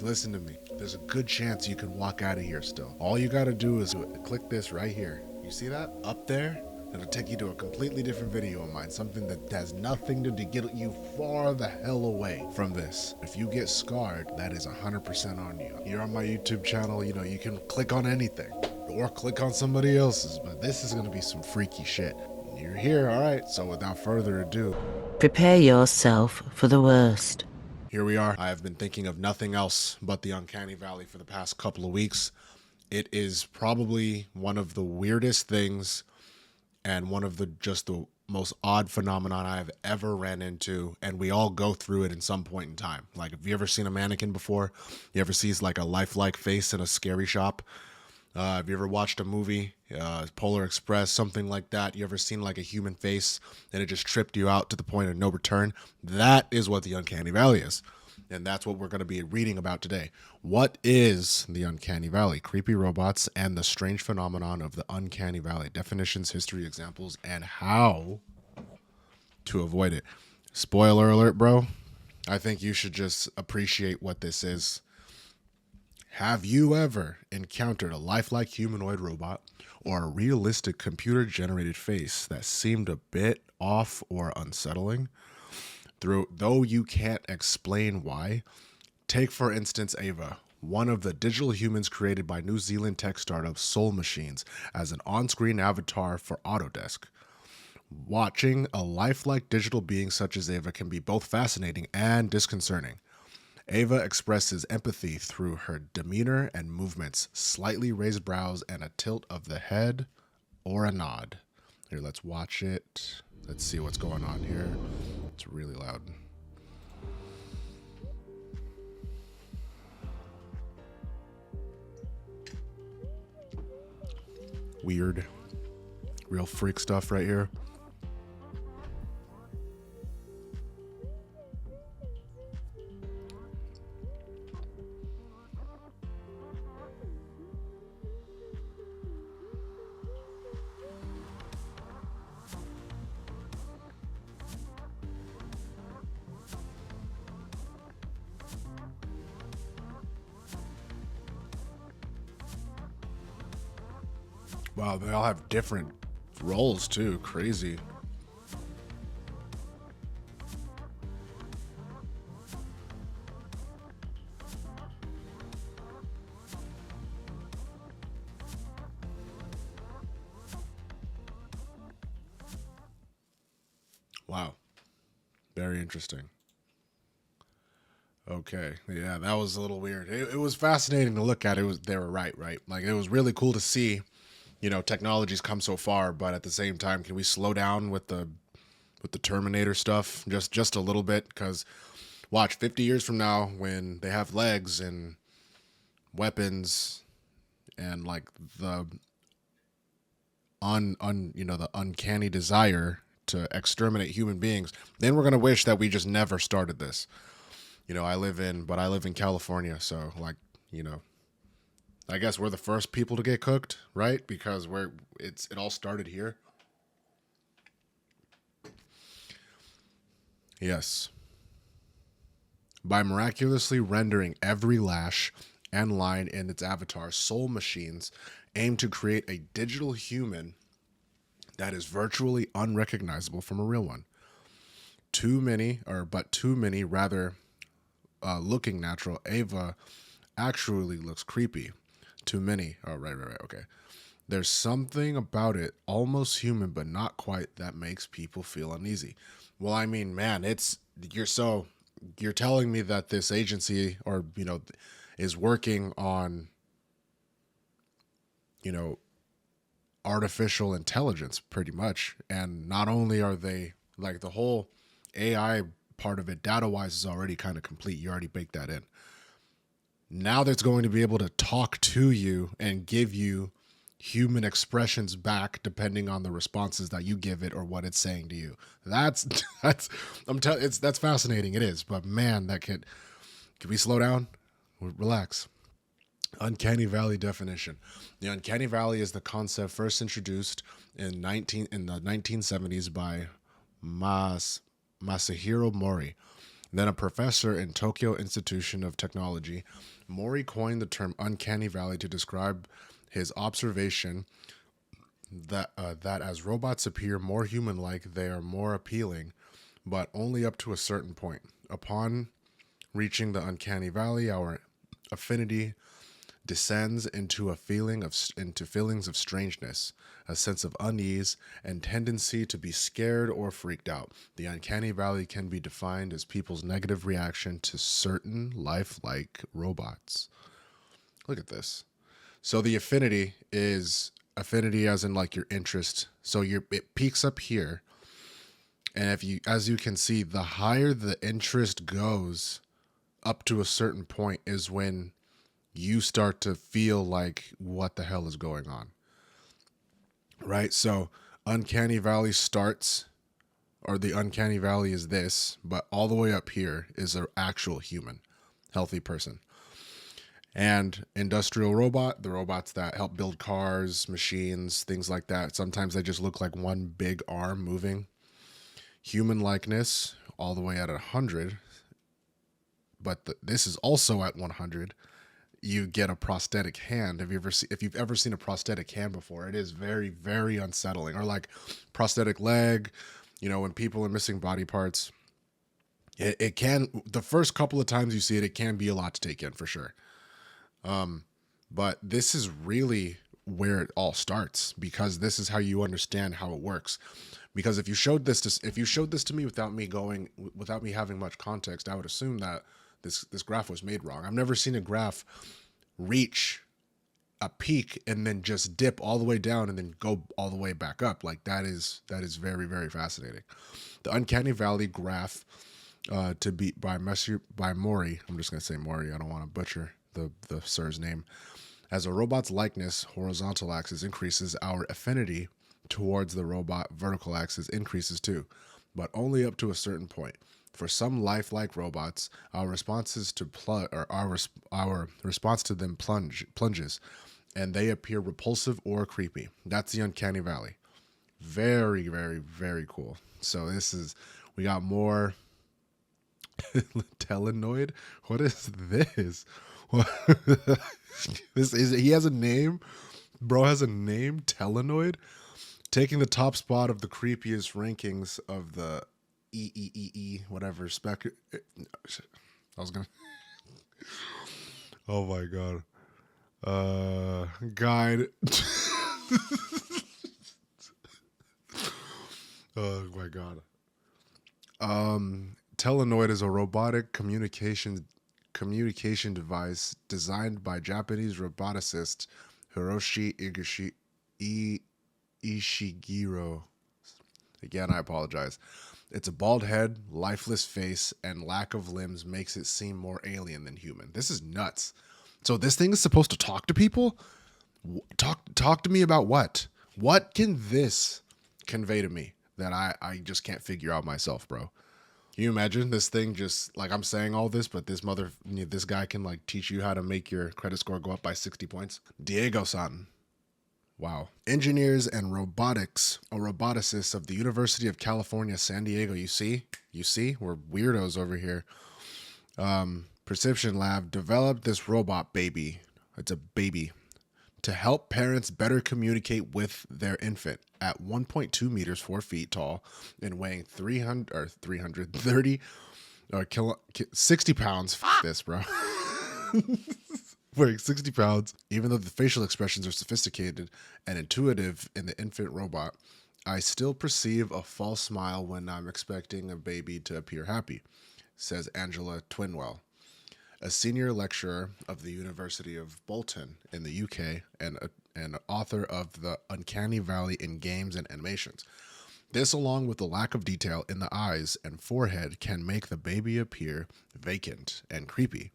listen to me. There's a good chance you can walk out of here still. All you gotta do is click this right here. You see that up there? It'll take you to a completely different video of mine, something that has nothing to do, get you far the hell away from this. If you get scarred, that is 100% on you. Here on my YouTube channel, you know, you can click on anything or click on somebody else's, but this is gonna be some freaky shit. You're here, all right, so without further ado, prepare yourself for the worst. here we are. I have been thinking of nothing else but the Uncanny Valley for the past couple of weeks. It is probably one of the weirdest things and one of the most odd phenomenon I have ever ran into, and we all go through it in some point in time. Like, have you ever seen a mannequin before? You ever see like a lifelike face in a scary shop? Have you ever watched a movie, Polar Express, something like that? You ever seen like a human face and it just tripped you out to the point of no return? That is what the Uncanny Valley is. And that's what we're going to be reading about today. What is the Uncanny Valley? Creepy robots and the strange phenomenon of the Uncanny Valley. Definitions, history, examples, and how to avoid it. Spoiler alert, bro. I think you should just appreciate what this is. Have you ever encountered a lifelike humanoid robot or a realistic computer-generated face that seemed a bit off or unsettling? Though you can't explain why. Take, for instance, Ava, one of the digital humans created by New Zealand tech startup Soul Machines as an on-screen avatar for Autodesk. Watching a lifelike digital being such as Ava can be both fascinating and disconcerting. Ava expresses empathy through her demeanor and movements, slightly raised brows and a tilt of the head or a nod. Here, let's watch it. Let's see what's going on here. It's really loud. Weird. Real freak stuff right here. Wow, they all have different roles too. Crazy. Wow. Very interesting. Okay. Yeah, that was a little weird. It was fascinating to look at. They were right? Like, it was really cool to see, you know, technology's come so far, but at the same time, can we slow down with the Terminator stuff just a little bit? Because watch, 50 years from now, when they have legs and weapons and like the the uncanny desire to exterminate human beings, then we're gonna wish that we just never started this. You know, I live in California, so like, you know, I guess we're the first people to get cooked, right? Because it all started here. Yes. By miraculously rendering every lash and line in its avatar, Soul Machines aim to create a digital human that is virtually unrecognizable from a real one. Too many rather looking natural. Ava actually looks creepy. Too many. Oh, right. Okay. There's something about it, almost human, but not quite, that makes people feel uneasy. Well, I mean, man, you're telling me that this agency, or, you know, is working on, you know, artificial intelligence pretty much. And not only are they like the whole AI part of it, data wise, is already kind of complete. You already baked that in. Now that's going to be able to talk to you and give you human expressions back depending on the responses that you give it or what it's saying to you. That's that's fascinating. It is, but man, can we slow down? Relax. Uncanny Valley definition. The Uncanny Valley is the concept first introduced in the 1970s by Masahiro Mori, Then a professor in Tokyo Institution of Technology, Mori coined the term uncanny valley to describe his observation that as robots appear more human-like, they are more appealing, but only up to a certain point. Upon reaching the uncanny valley, our affinity descends into feelings of strangeness, a sense of unease, and tendency to be scared or freaked out. The uncanny valley can be defined as people's negative reaction to certain lifelike robots. Look at this. So the affinity is affinity as in like your interest. So it peaks up here, and if you, as you can see, the higher the interest goes up to a certain point is when you start to feel like what the hell is going on, right? So uncanny valley starts, or the uncanny valley is this, but all the way up here is an actual human, healthy person. And industrial robot, the robots that help build cars, machines, things like that, sometimes they just look like one big arm moving. Human likeness all the way at 100, but this is also at 100. You get a prosthetic hand. If you've ever seen a prosthetic hand before, it is very, very unsettling. Or like prosthetic leg, when people are missing body parts, it can, the first couple of times you see it, it can be a lot to take in for sure. But this is really where it all starts, because this is how you understand how it works. Because if you showed this to me without me having much context, I would assume that this graph was made wrong. I've never seen a graph reach a peak and then just dip all the way down and then go all the way back up. Like that is very, very fascinating. The uncanny valley graph to be by Mori. I'm just gonna say Mori. I don't want to butcher the sir's name. As a robot's likeness horizontal axis increases, our affinity towards the robot vertical axis increases too, but only up to a certain point. For some lifelike robots, our responses to our response to them plunges, and they appear repulsive or creepy. That's the uncanny valley. Very, very, very cool. So we got more telenoid. What is this? He has a name. Bro has a name. Telenoid, taking the top spot of the creepiest rankings of the whatever spec. I was gonna. Oh my god. Guide. Oh my god. Telenoid is a robotic communication device designed by Japanese roboticist Hiroshi Ishiguro. Again, I apologize. Its a bald head, lifeless face, and lack of limbs makes it seem more alien than human. This is nuts. So this thing is supposed to talk to people? Talk to me about what? What can this convey to me that I just can't figure out myself, bro? Can you imagine this thing just like I'm saying all this, but this guy can like teach you how to make your credit score go up by 60 points? Diego-san. Wow. Engineers and robotics, a roboticist of the University of California, San Diego. You see? We're weirdos over here. Perception Lab developed this robot baby. It's a baby to help parents better communicate with their infant. At 1.2 meters, 4 feet tall, and weighing 330 60 pounds. F this, bro. Weighing 60 pounds. Even though the facial expressions are sophisticated and intuitive in the infant robot, I still perceive a false smile when I'm expecting a baby to appear happy, says Angela Twinwell, a senior lecturer of the University of Bolton in the UK and author of The Uncanny Valley in Games and Animations. This, along with the lack of detail in the eyes and forehead, can make the baby appear vacant and creepy.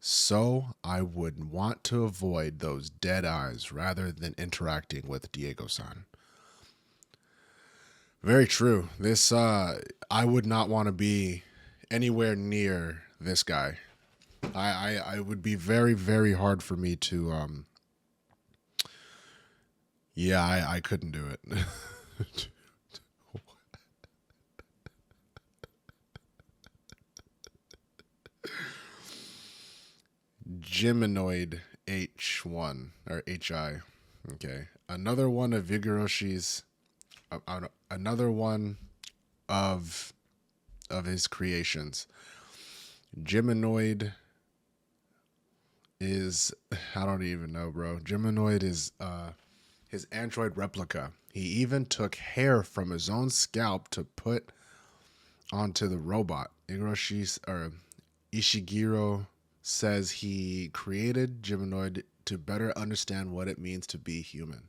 So I would want to avoid those dead eyes rather than interacting with Diego-san. Very true. This, I would not want to be anywhere near this guy. I would be very, very hard for me to, I couldn't do it. Geminoid H1 or HI. Okay. Another one of Vigoroshi's another one of his creations. Geminoid is I don't even know, bro. Geminoid is his android replica. He even took hair from his own scalp to put onto the robot. Ishiguro says he created Geminoid to better understand what it means to be human.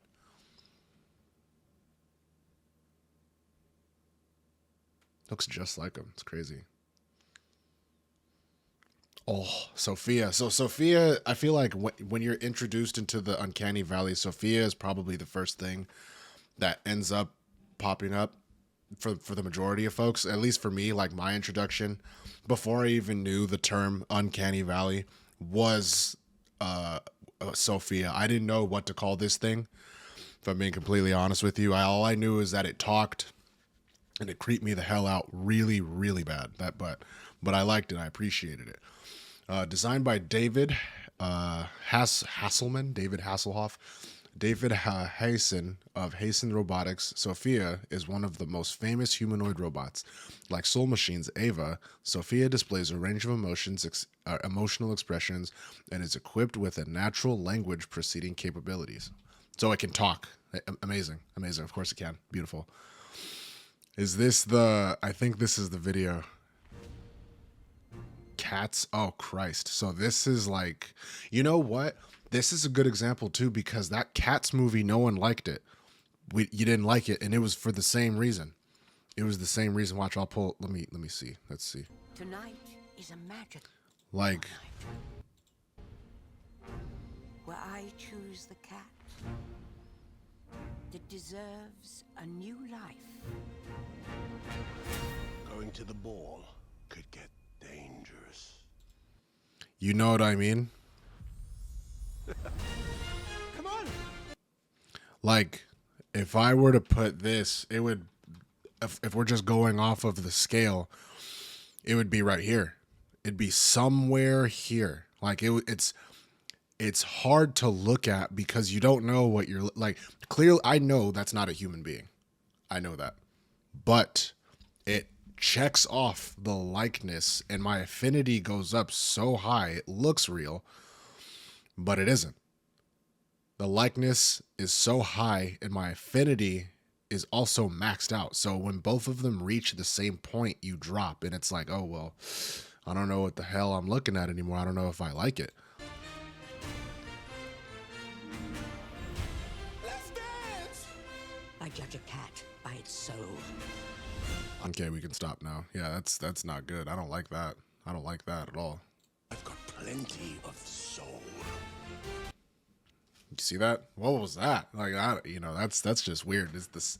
Looks just like him. It's crazy. Oh, Sophia. So Sophia, I feel like when you're introduced into the Uncanny Valley, Sophia is probably the first thing that ends up popping up for the majority of folks. At least for me, like my introduction before I even knew the term Uncanny Valley was Sophia. I didn't know what to call this thing. If I'm being completely honest with you, all I knew is that it talked and it creeped me the hell out really, really bad. But I liked it. I appreciated it. Designed by David Hasselman, David Hasselhoff, David Hasen of Hasen Robotics. Sophia is one of the most famous humanoid robots. Like Soul Machine's Ava, Sophia displays a range of emotional expressions and is equipped with a natural language processing capabilities. So it can talk. Amazing. Amazing. Of course it can. Beautiful. Is this I think this is the video. Cats. Oh, Christ. So this is like, you know what? This is a good example too, because that Cats movie, no one liked it. You didn't like it, and it was for the same reason. It was the same reason. Watch, I'll pull. Let me see. Let's see. Tonight is a magic Like, night where I choose the cat that deserves a new life. Going to the ball could get dangerous. you know what I mean? Come on! Like, if I were to put this, it would, if we're just going off of the scale, it would be right here. It'd be somewhere here. Like it's hard to look at because you don't know what you're like. Clearly, I know that's not a human being. I know that, but it checks off the likeness, and my affinity goes up so high. It looks real, but it isn't. The likeness is so high, and my affinity is also maxed out. So when both of them reach the same point, you drop, and it's like, oh, well, I don't know what the hell I'm looking at anymore. I don't know if I like it. Let's dance! I judge a cat by its soul. Okay, we can stop now. Yeah, that's not good. I don't like that. I don't like that at all. I've got plenty of soul. You see that? What was that? Like, that's just weird. Is this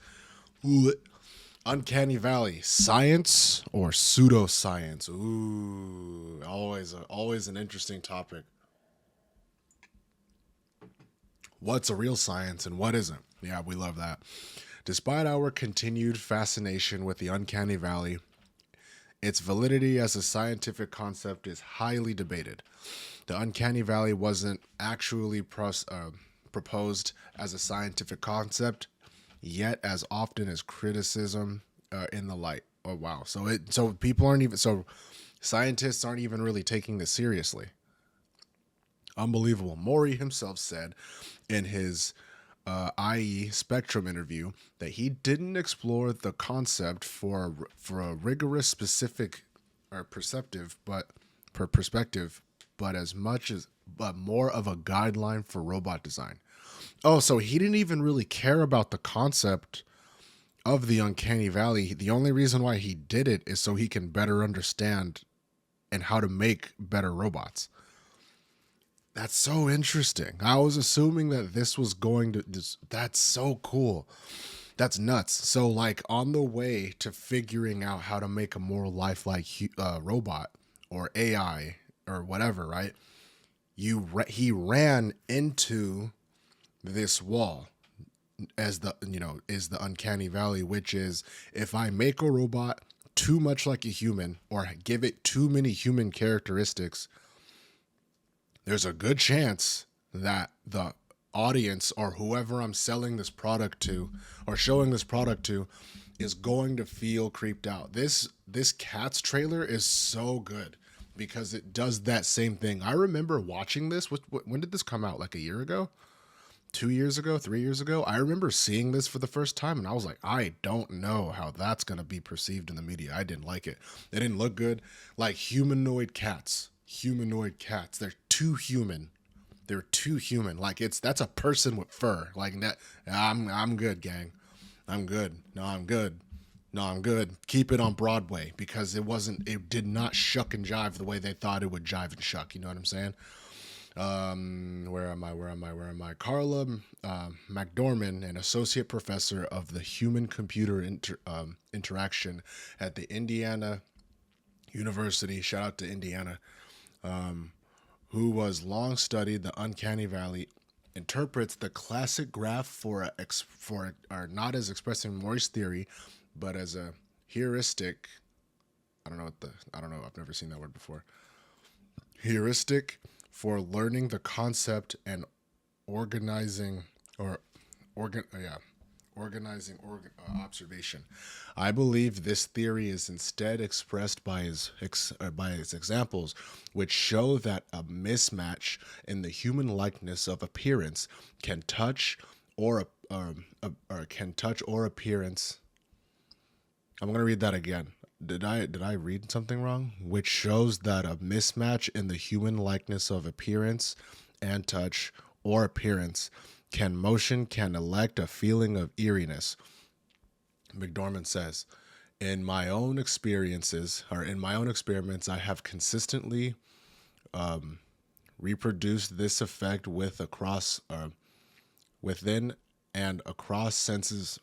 Uncanny Valley, science or pseudoscience? Ooh, always an interesting topic. What's a real science and what isn't? Yeah, we love that. Despite our continued fascination with the Uncanny Valley, its validity as a scientific concept is highly debated. The Uncanny Valley wasn't actually proposed as a scientific concept, yet as often as criticism in the light. Oh wow! So people aren't even scientists aren't even really taking this seriously. Unbelievable. Maury himself said in his IE Spectrum interview that he didn't explore the concept for a rigorous, specific, or perspective, but more of a guideline for robot design. Oh, so he didn't even really care about the concept of the Uncanny Valley. The only reason why he did it is so he can better understand and how to make better robots. That's so interesting. I was assuming that this was going to... That's so cool. That's nuts. So, like, on the way to figuring out how to make a more lifelike robot or AI or whatever, right? He ran into this wall is the Uncanny Valley, which is if I make a robot too much like a human or give it too many human characteristics, there's a good chance that the audience or whoever I'm selling this product to or showing this product to is going to feel creeped out. This Cats trailer is so good because it does that same thing. I remember watching this. When did this come out? Like a year ago? 2 years ago, 3 years ago? I remember seeing this for the first time and I was like, I don't know how that's going to be perceived in the media. I didn't like it. It didn't look good. Like humanoid cats. They're too human. They're too human. Like that's a person with fur. Like that. I'm good, gang. I'm good. No, I'm good. No, I'm good. Keep it on Broadway because it did not shuck and jive the way they thought it would jive and shuck. You know what I'm saying? Where am I? Carla McDormand, an associate professor of the human computer interaction at the Indiana University. Shout out to Indiana. Who was long studied the uncanny valley, interprets the classic graph for not as expressing Morse theory, but as a heuristic. I don't know. I've never seen that word before. Heuristic for learning the concept and organizing observation. I believe this theory is instead expressed by his examples, which show that a mismatch in the human likeness of appearance can touch or appearance. I'm going to read that again. Did I read something wrong? Which shows that a mismatch in the human likeness of appearance and touch or appearance can elect a feeling of eeriness. McDormand says, in my own experiments, I have consistently reproduced this effect within and across senses.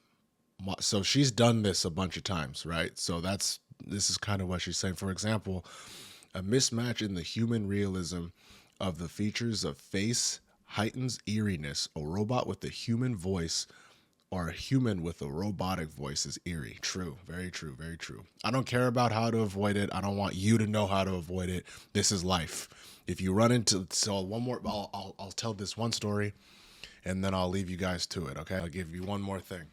So she's done this a bunch of times, right? So this is kind of what she's saying. For example, a mismatch in the human realism of the features of face heightens eeriness. A robot with a human voice or a human with a robotic voice is eerie. True. Very true. Very true. I don't care about how to avoid it. I don't want you to know how to avoid it. This is life. If you run into, I'll tell this one story and then I'll leave you guys to it. Okay. I'll give you one more thing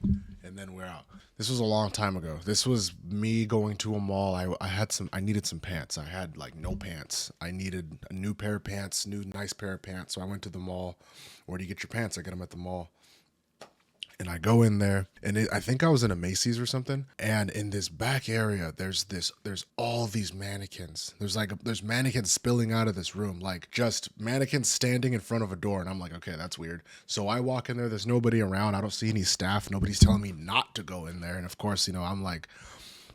and then we're out. This was a long time ago. This was me going to a mall. I needed some pants. I had like no pants. I needed a new pair of pants, nice pair of pants. So I went to the mall. Where do you get your pants? I get them at the mall. And I go in there, and I think I was in a Macy's or something. And in this back area, there's all these mannequins. There's mannequins spilling out of this room, like just mannequins standing in front of a door. And I'm like, okay, that's weird. So I walk in there. There's nobody around. I don't see any staff. Nobody's telling me not to go in there. And of course, I'm like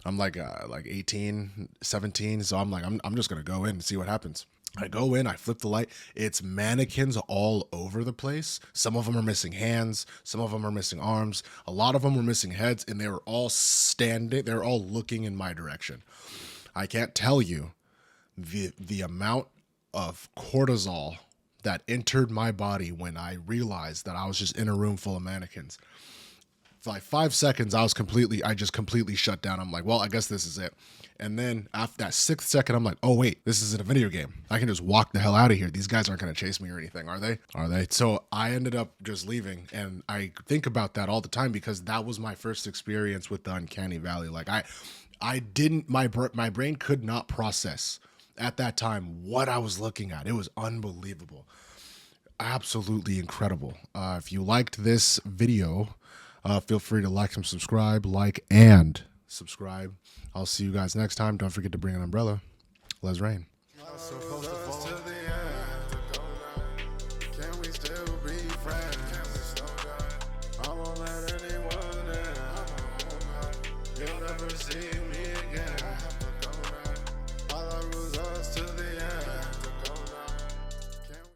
18, 17. So I'm like, I'm just gonna go in and see what happens. I go in, I flip the light. It's mannequins all over the place. Some of them are missing hands. Some of them are missing arms. A lot of them were missing heads, and they were all standing. They're all looking in my direction. I can't tell you the amount of cortisol that entered my body when I realized that I was just in a room full of mannequins. For like 5 seconds, I just completely shut down. I'm like, well, I guess this is it. And then after that 6th second, I'm like, oh, wait, this isn't a video game. I can just walk the hell out of here. These guys aren't going to chase me or anything, are they? So I ended up just leaving. And I think about that all the time because that was my first experience with the Uncanny Valley. Like my brain could not process at that time what I was looking at. It was unbelievable. Absolutely incredible. If you liked this video, feel free to like and subscribe. Subscribe. I'll see you guys next time. Don't forget to bring an umbrella. Let's rain. Can we still be friends? I won't let anyone in. You'll never see me again.